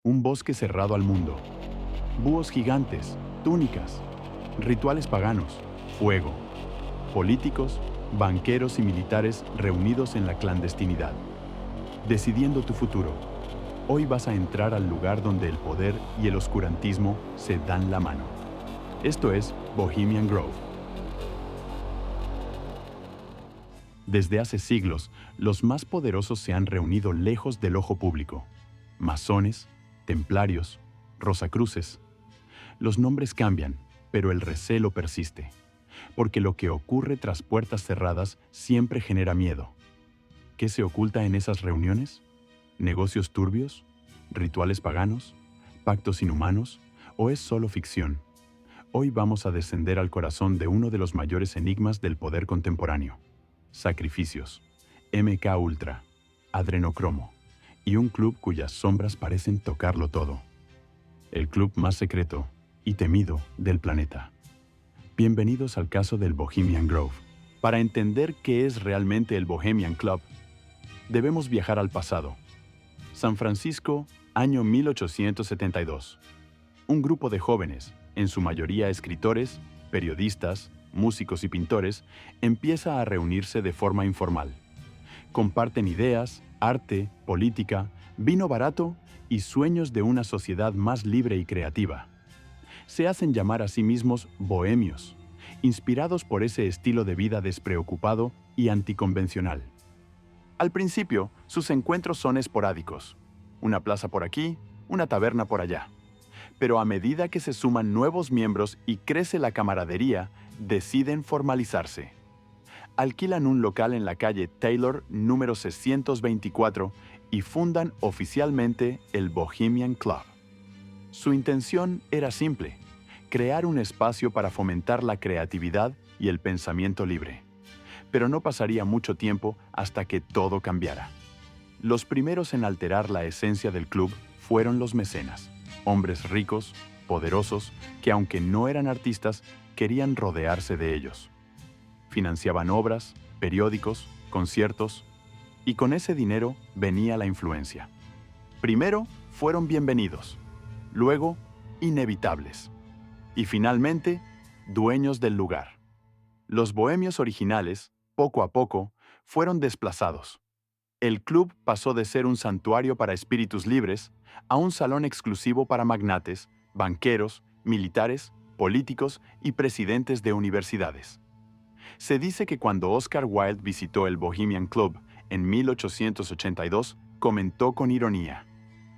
Un bosque cerrado al mundo. Búhos gigantes, túnicas, rituales paganos, fuego, políticos, banqueros y militares reunidos en la clandestinidad. Decidiendo tu futuro. Hoy vas a entrar al lugar donde el poder y el oscurantismo se dan la mano. Esto es Bohemian Grove. Desde hace siglos, los más poderosos se han reunido lejos del ojo público. Masones, templarios, rosacruces. Los nombres cambian, pero el recelo persiste. Porque lo que ocurre tras puertas cerradas siempre genera miedo. ¿Qué se oculta en esas reuniones? ¿Negocios turbios? ¿Rituales paganos? ¿Pactos inhumanos? ¿O es solo ficción? Hoy vamos a descender al corazón de uno de los mayores enigmas del poder contemporáneo. Sacrificios, MK Ultra, adrenocromo y un club cuyas sombras parecen tocarlo todo. El club más secreto y temido del planeta. Bienvenidos al caso del Bohemian Grove. Para entender qué es realmente el Bohemian Club, debemos viajar al pasado. San Francisco, año 1872. Un grupo de jóvenes, en su mayoría escritores, periodistas, músicos y pintores, empieza a reunirse de forma informal. Comparten ideas, arte, política, vino barato y sueños de una sociedad más libre y creativa. Se hacen llamar a sí mismos bohemios, inspirados por ese estilo de vida despreocupado y anticonvencional. Al principio, sus encuentros son esporádicos. Una plaza por aquí, una taberna por allá. Pero a medida que se suman nuevos miembros y crece la camaradería, deciden formalizarse. Alquilan un local en la calle Taylor número 624 y fundan oficialmente el Bohemian Club. Su intención era simple: crear un espacio para fomentar la creatividad y el pensamiento libre. Pero no pasaría mucho tiempo hasta que todo cambiara. Los primeros en alterar la esencia del club fueron los mecenas, hombres ricos, poderosos, que aunque no eran artistas, querían rodearse de ellos. Financiaban obras, periódicos, conciertos, y con ese dinero venía la influencia. Primero fueron bienvenidos, luego inevitables, y finalmente dueños del lugar. Los bohemios originales, poco a poco, fueron desplazados. El club pasó de ser un santuario para espíritus libres a un salón exclusivo para magnates, banqueros, militares, políticos y presidentes de universidades. Se dice que cuando Oscar Wilde visitó el Bohemian Club en 1882, comentó con ironía: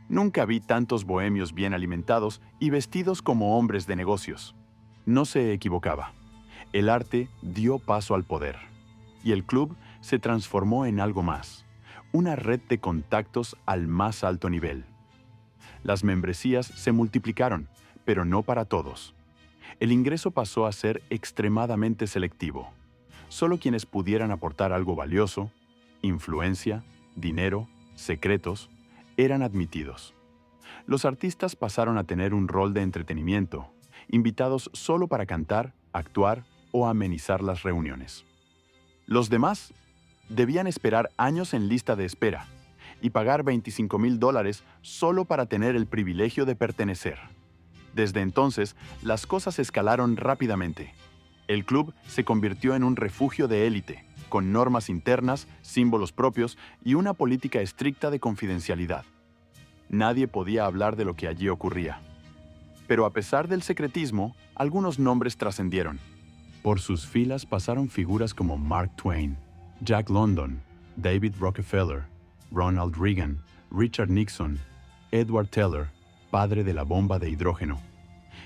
«Nunca vi tantos bohemios bien alimentados y vestidos como hombres de negocios». No se equivocaba. El arte dio paso al poder, y el club se transformó en algo más, una red de contactos al más alto nivel. Las membresías se multiplicaron, pero no para todos. El ingreso pasó a ser extremadamente selectivo. Solo quienes pudieran aportar algo valioso, influencia, dinero, secretos, eran admitidos. Los artistas pasaron a tener un rol de entretenimiento, invitados solo para cantar, actuar o amenizar las reuniones. Los demás debían esperar años en lista de espera y pagar $25,000 solo para tener el privilegio de pertenecer. Desde entonces, las cosas escalaron rápidamente. El club se convirtió en un refugio de élite, con normas internas, símbolos propios y una política estricta de confidencialidad. Nadie podía hablar de lo que allí ocurría. Pero a pesar del secretismo, algunos nombres trascendieron. Por sus filas pasaron figuras como Mark Twain, Jack London, David Rockefeller, Ronald Reagan, Richard Nixon, Edward Teller, padre de la bomba de hidrógeno,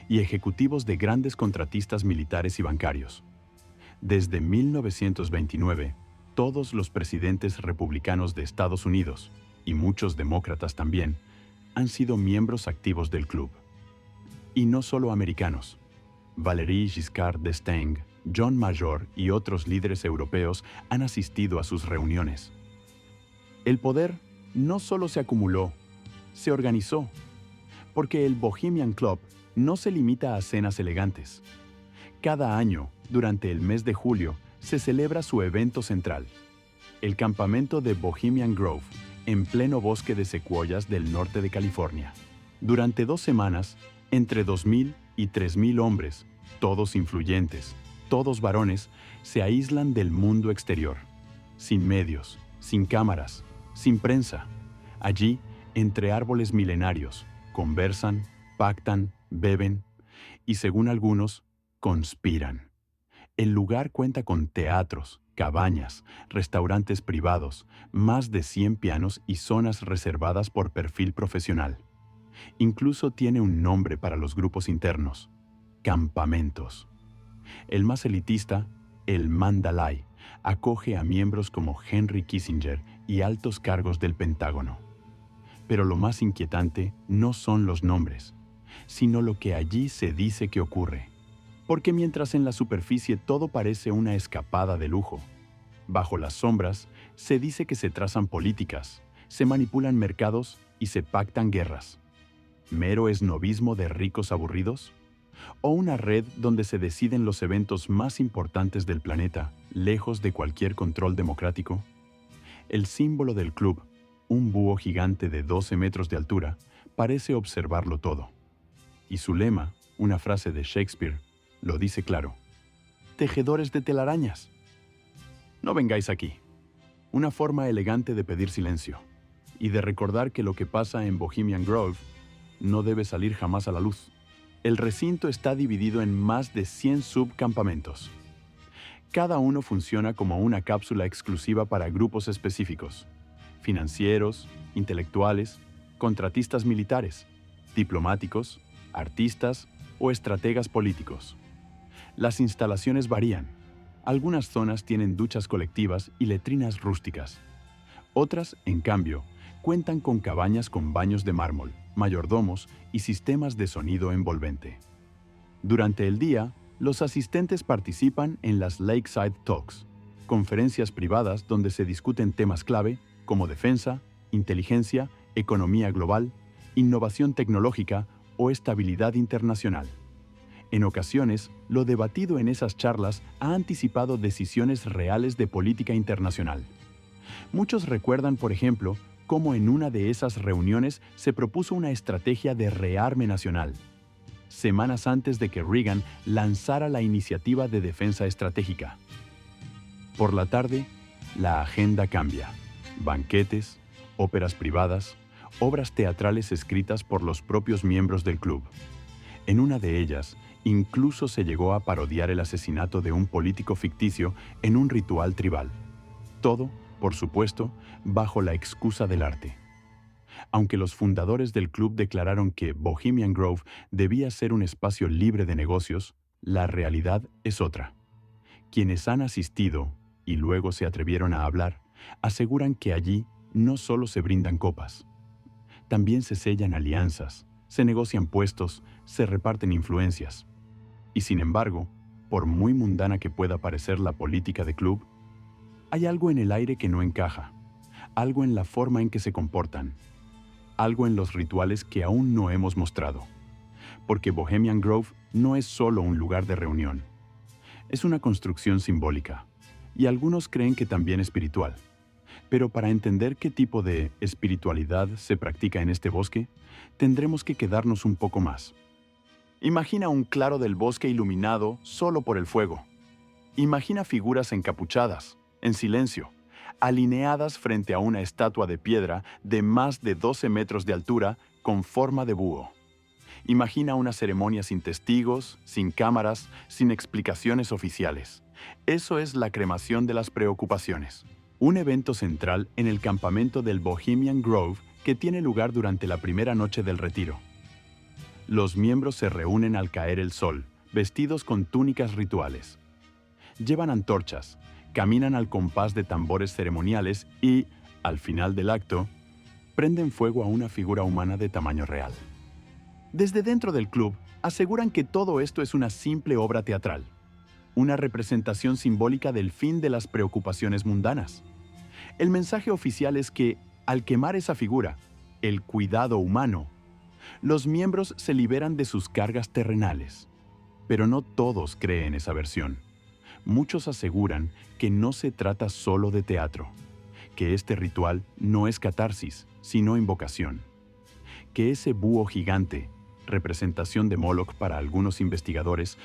y ejecutivos de grandes contratistas militares y bancarios. Desde 1929, todos los presidentes republicanos de Estados Unidos, y muchos demócratas también, han sido miembros activos del club. Y no solo americanos. Valéry Giscard d'Estaing, John Major y otros líderes europeos han asistido a sus reuniones. El poder no solo se acumuló, se organizó, porque el Bohemian Club no se limita a cenas elegantes. Cada año, durante el mes de julio, se celebra su evento central, el campamento de Bohemian Grove, en pleno bosque de secuoyas del norte de California. Durante 2 semanas, entre 2.000 y 3.000 hombres, todos influyentes, todos varones, se aíslan del mundo exterior, sin medios, sin cámaras, sin prensa. Allí, entre árboles milenarios, conversan, pactan, beben y, según algunos, conspiran. El lugar cuenta con teatros, cabañas, restaurantes privados, más de 100 pianos y zonas reservadas por perfil profesional. Incluso tiene un nombre para los grupos internos: campamentos. El más elitista, el Mandalay, acoge a miembros como Henry Kissinger y altos cargos del Pentágono. Pero lo más inquietante no son los nombres, sino lo que allí se dice que ocurre. Porque mientras en la superficie todo parece una escapada de lujo, bajo las sombras se dice que se trazan políticas, se manipulan mercados y se pactan guerras. ¿Mero esnobismo de ricos aburridos? ¿O una red donde se deciden los eventos más importantes del planeta, lejos de cualquier control democrático? El símbolo del club, un búho gigante de 12 metros de altura, parece observarlo todo. Y su lema, una frase de Shakespeare, lo dice claro: tejedores de telarañas. No vengáis aquí. Una forma elegante de pedir silencio y de recordar que lo que pasa en Bohemian Grove no debe salir jamás a la luz. El recinto está dividido en más de 100 subcampamentos. Cada uno funciona como una cápsula exclusiva para grupos específicos: financieros, intelectuales, contratistas militares, diplomáticos, artistas o estrategas políticos. Las instalaciones varían. Algunas zonas tienen duchas colectivas y letrinas rústicas. Otras, en cambio, cuentan con cabañas con baños de mármol, mayordomos y sistemas de sonido envolvente. Durante el día, los asistentes participan en las Lakeside Talks, conferencias privadas donde se discuten temas clave como defensa, inteligencia, economía global, innovación tecnológica o estabilidad internacional. En ocasiones, lo debatido en esas charlas ha anticipado decisiones reales de política internacional. Muchos recuerdan, por ejemplo, cómo en una de esas reuniones se propuso una estrategia de rearme nacional, semanas antes de que Reagan lanzara la iniciativa de defensa estratégica. Por la tarde, la agenda cambia. Banquetes, óperas privadas, obras teatrales escritas por los propios miembros del club. En una de ellas, incluso se llegó a parodiar el asesinato de un político ficticio en un ritual tribal. Todo, por supuesto, bajo la excusa del arte. Aunque los fundadores del club declararon que Bohemian Grove debía ser un espacio libre de negocios, la realidad es otra. Quienes han asistido, y luego se atrevieron a hablar, aseguran que allí no solo se brindan copas. También se sellan alianzas, se negocian puestos, se reparten influencias. Y sin embargo, por muy mundana que pueda parecer la política de club, hay algo en el aire que no encaja, algo en la forma en que se comportan, algo en los rituales que aún no hemos mostrado. Porque Bohemian Grove no es solo un lugar de reunión. Es una construcción simbólica, y algunos creen que también espiritual. Pero para entender qué tipo de espiritualidad se practica en este bosque, tendremos que quedarnos un poco más. Imagina un claro del bosque iluminado solo por el fuego. Imagina figuras encapuchadas, en silencio, alineadas frente a una estatua de piedra de más de 12 metros de altura con forma de búho. Imagina una ceremonia sin testigos, sin cámaras, sin explicaciones oficiales. Eso es la cremación de las preocupaciones. Un evento central en el campamento del Bohemian Grove que tiene lugar durante la primera noche del retiro. Los miembros se reúnen al caer el sol, vestidos con túnicas rituales. Llevan antorchas, caminan al compás de tambores ceremoniales y, al final del acto, prenden fuego a una figura humana de tamaño real. Desde dentro del club, aseguran que todo esto es una simple obra teatral, una representación simbólica del fin de las preocupaciones mundanas. El mensaje oficial es que, al quemar esa figura, el cuidado humano, los miembros se liberan de sus cargas terrenales. Pero no todos creen esa versión. Muchos aseguran que no se trata solo de teatro, que este ritual no es catarsis, sino invocación, que ese búho gigante, representación de Moloch para algunos investigadores,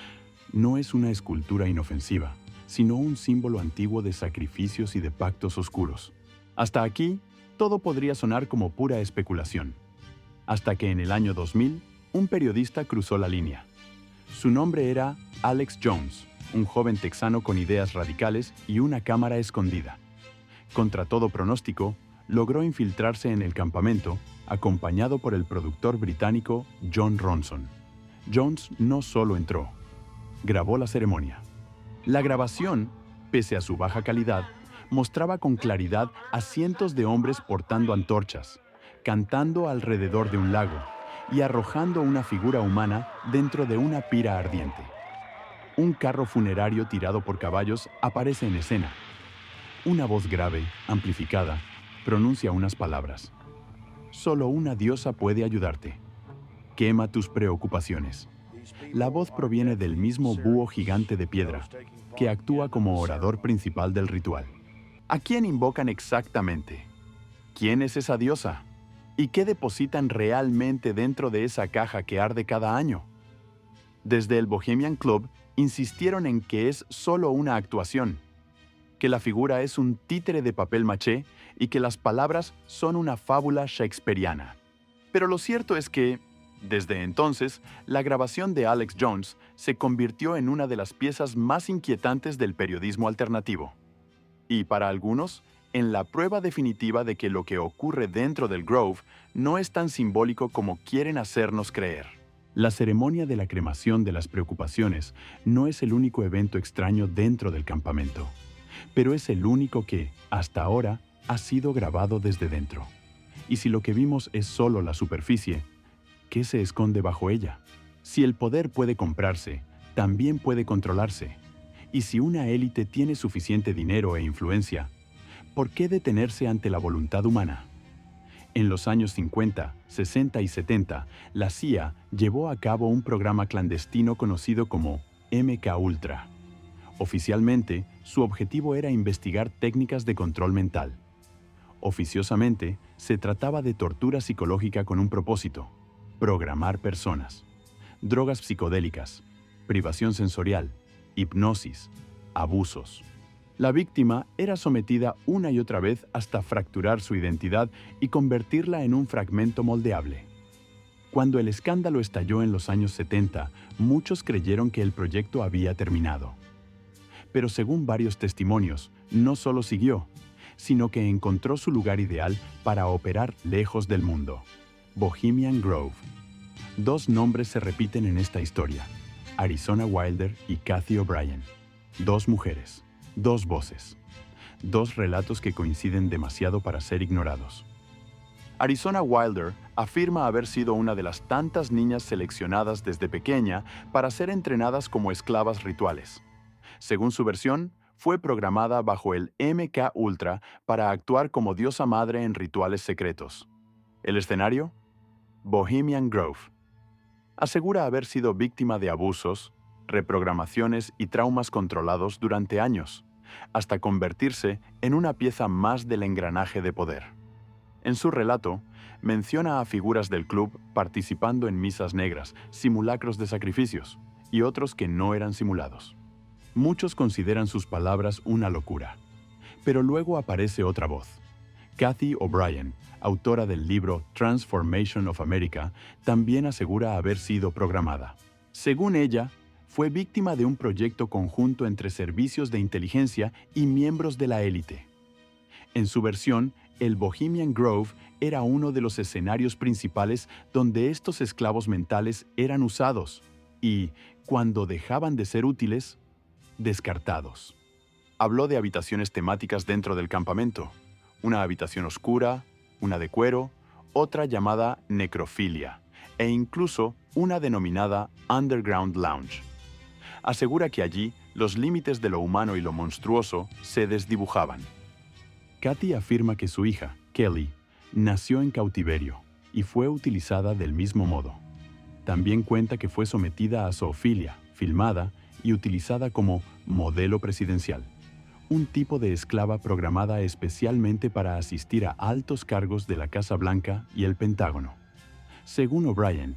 no es una escultura inofensiva, sino un símbolo antiguo de sacrificios y de pactos oscuros. Hasta aquí, todo podría sonar como pura especulación. Hasta que en el año 2000, un periodista cruzó la línea. Su nombre era Alex Jones, un joven texano con ideas radicales y una cámara escondida. Contra todo pronóstico, logró infiltrarse en el campamento, acompañado por el productor británico Jon Ronson. Jones no solo entró, grabó la ceremonia. La grabación, pese a su baja calidad, mostraba con claridad a cientos de hombres portando antorchas, cantando alrededor de un lago y arrojando una figura humana dentro de una pira ardiente. Un carro funerario tirado por caballos aparece en escena. Una voz grave, amplificada, pronuncia unas palabras. Solo una diosa puede ayudarte. Quema tus preocupaciones. La voz proviene del mismo búho gigante de piedra, que actúa como orador principal del ritual. ¿A quién invocan exactamente? ¿Quién es esa diosa? ¿Y qué depositan realmente dentro de esa caja que arde cada año? Desde el Bohemian Club insistieron en que es solo una actuación, que la figura es un títere de papel maché y que las palabras son una fábula shakespeariana. Pero lo cierto es que, desde entonces, la grabación de Alex Jones se convirtió en una de las piezas más inquietantes del periodismo alternativo. Y para algunos, en la prueba definitiva de que lo que ocurre dentro del Grove no es tan simbólico como quieren hacernos creer. La ceremonia de la cremación de las preocupaciones no es el único evento extraño dentro del campamento, pero es el único que, hasta ahora, ha sido grabado desde dentro. Y si lo que vimos es solo la superficie, ¿qué se esconde bajo ella? Si el poder puede comprarse, también puede controlarse. Y si una élite tiene suficiente dinero e influencia, ¿por qué detenerse ante la voluntad humana? En los años 50, 60 y 70, la CIA llevó a cabo un programa clandestino conocido como MKUltra. Oficialmente, su objetivo era investigar técnicas de control mental. Oficiosamente, se trataba de tortura psicológica con un propósito: programar personas. Drogas psicodélicas, privación sensorial, hipnosis, abusos. La víctima era sometida una y otra vez hasta fracturar su identidad y convertirla en un fragmento moldeable. Cuando el escándalo estalló en los años 70, muchos creyeron que el proyecto había terminado. Pero según varios testimonios, no solo siguió, sino que encontró su lugar ideal para operar lejos del mundo: Bohemian Grove. Dos nombres se repiten en esta historia: Arizona Wilder y Cathy O'Brien. Dos mujeres, dos voces, dos relatos que coinciden demasiado para ser ignorados. Arizona Wilder afirma haber sido una de las tantas niñas seleccionadas desde pequeña para ser entrenadas como esclavas rituales. Según su versión, fue programada bajo el MKUltra para actuar como diosa madre en rituales secretos. ¿El escenario? Bohemian Grove. Asegura haber sido víctima de abusos, reprogramaciones y traumas controlados durante años, hasta convertirse en una pieza más del engranaje de poder. En su relato, menciona a figuras del club participando en misas negras, simulacros de sacrificios, y otros que no eran simulados. Muchos consideran sus palabras una locura, pero luego aparece otra voz. Cathy O'Brien, autora del libro Transformation of America, también asegura haber sido programada. Según ella, fue víctima de un proyecto conjunto entre servicios de inteligencia y miembros de la élite. En su versión, el Bohemian Grove era uno de los escenarios principales donde estos esclavos mentales eran usados y, cuando dejaban de ser útiles, descartados. Habló de habitaciones temáticas dentro del campamento: una habitación oscura, una de cuero, otra llamada necrofilia, e incluso una denominada Underground Lounge. Asegura que allí los límites de lo humano y lo monstruoso se desdibujaban. Cathy afirma que su hija, Kelly, nació en cautiverio y fue utilizada del mismo modo. También cuenta que fue sometida a zoofilia, filmada y utilizada como modelo presidencial, un tipo de esclava programada especialmente para asistir a altos cargos de la Casa Blanca y el Pentágono. Según O'Brien,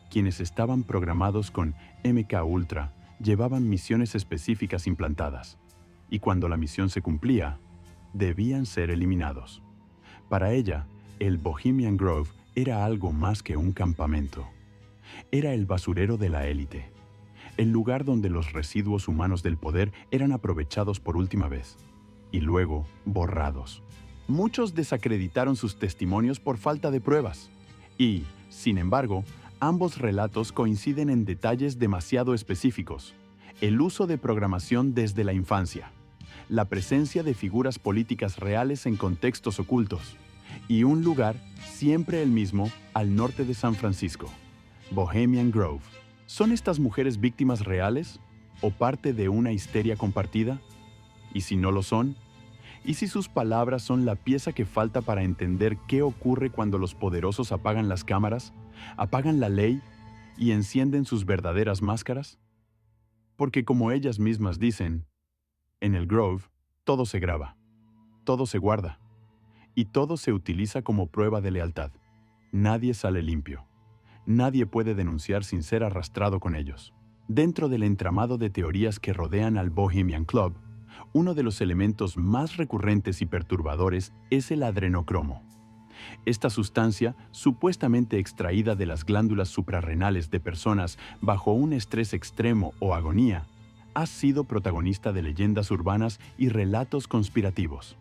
quienes estaban programados con MK Ultra llevaban misiones específicas implantadas, y cuando la misión se cumplía, debían ser eliminados. Para ella, el Bohemian Grove era algo más que un campamento. Era el basurero de la élite, el lugar donde los residuos humanos del poder eran aprovechados por última vez, y luego borrados. Muchos desacreditaron sus testimonios por falta de pruebas, y, sin embargo, ambos relatos coinciden en detalles demasiado específicos: el uso de programación desde la infancia, la presencia de figuras políticas reales en contextos ocultos, y un lugar siempre el mismo al norte de San Francisco, Bohemian Grove. ¿Son estas mujeres víctimas reales o parte de una histeria compartida? ¿Y si no lo son? ¿Y si sus palabras son la pieza que falta para entender qué ocurre cuando los poderosos apagan las cámaras, apagan la ley y encienden sus verdaderas máscaras? Porque como ellas mismas dicen, en el Grove todo se graba, todo se guarda y todo se utiliza como prueba de lealtad. Nadie sale limpio. Nadie puede denunciar sin ser arrastrado con ellos. Dentro del entramado de teorías que rodean al Bohemian Club, uno de los elementos más recurrentes y perturbadores es el adrenocromo. Esta sustancia, supuestamente extraída de las glándulas suprarrenales de personas bajo un estrés extremo o agonía, ha sido protagonista de leyendas urbanas y relatos conspirativos.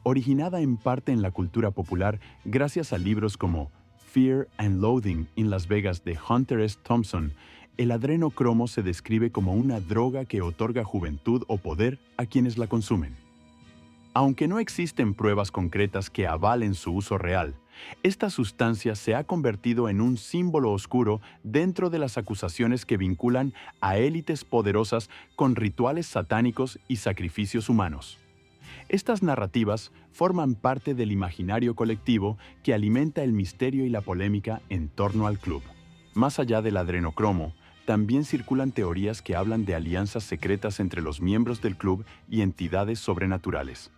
Originada en parte en la cultura popular gracias a libros como Fear and Loathing in Las Vegas de Hunter S. Thompson, el adrenocromo se describe como una droga que otorga juventud o poder a quienes la consumen. Aunque no existen pruebas concretas que avalen su uso real, esta sustancia se ha convertido en un símbolo oscuro dentro de las acusaciones que vinculan a élites poderosas con rituales satánicos y sacrificios humanos. Estas narrativas forman parte del imaginario colectivo que alimenta el misterio y la polémica en torno al club. Más allá del adrenocromo, también circulan teorías que hablan de alianzas secretas entre los miembros del club y entidades sobrenaturales.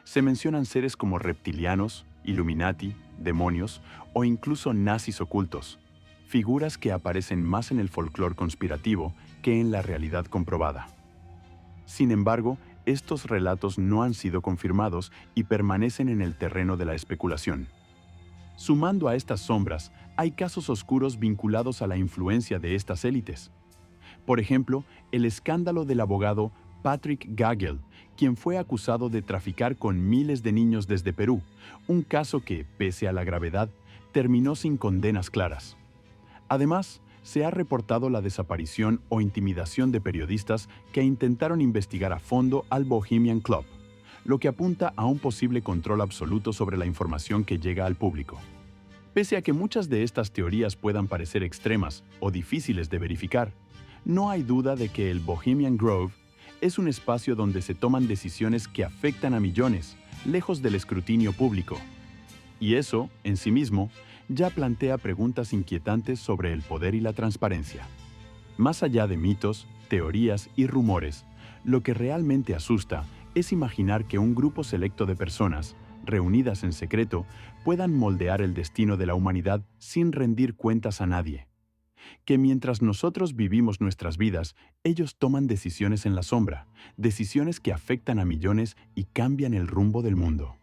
Se mencionan seres como reptilianos, Illuminati, demonios o incluso nazis ocultos, figuras que aparecen más en el folclore conspirativo que en la realidad comprobada. Sin embargo, estos relatos no han sido confirmados y permanecen en el terreno de la especulación. Sumando a estas sombras, hay casos oscuros vinculados a la influencia de estas élites. Por ejemplo, el escándalo del abogado Patrick Gagel, quien fue acusado de traficar con miles de niños desde Perú, un caso que, pese a la gravedad, terminó sin condenas claras. Además, se ha reportado la desaparición o intimidación de periodistas que intentaron investigar a fondo al Bohemian Club, lo que apunta a un posible control absoluto sobre la información que llega al público. Pese a que muchas de estas teorías puedan parecer extremas o difíciles de verificar, no hay duda de que el Bohemian Grove es un espacio donde se toman decisiones que afectan a millones, lejos del escrutinio público. Y eso, en sí mismo, ya plantea preguntas inquietantes sobre el poder y la transparencia. Más allá de mitos, teorías y rumores, lo que realmente asusta es imaginar que un grupo selecto de personas, reunidas en secreto, puedan moldear el destino de la humanidad sin rendir cuentas a nadie. Que mientras nosotros vivimos nuestras vidas, ellos toman decisiones en la sombra, decisiones que afectan a millones y cambian el rumbo del mundo.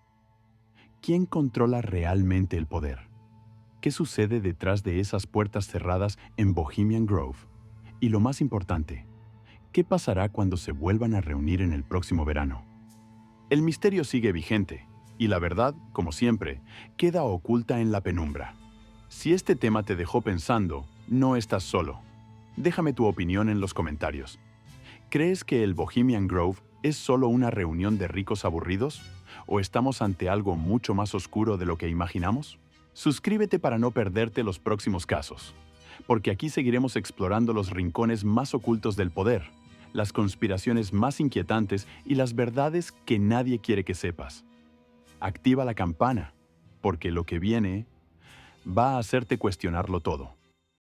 ¿Quién controla realmente el poder? ¿Qué sucede detrás de esas puertas cerradas en Bohemian Grove? Y lo más importante, ¿qué pasará cuando se vuelvan a reunir en el próximo verano? El misterio sigue vigente, y la verdad, como siempre, queda oculta en la penumbra. Si este tema te dejó pensando, no estás solo. Déjame tu opinión en los comentarios. ¿Crees que el Bohemian Grove es solo una reunión de ricos aburridos? ¿O estamos ante algo mucho más oscuro de lo que imaginamos? Suscríbete para no perderte los próximos casos, porque aquí seguiremos explorando los rincones más ocultos del poder, las conspiraciones más inquietantes y las verdades que nadie quiere que sepas. Activa la campana, porque lo que viene va a hacerte cuestionarlo todo.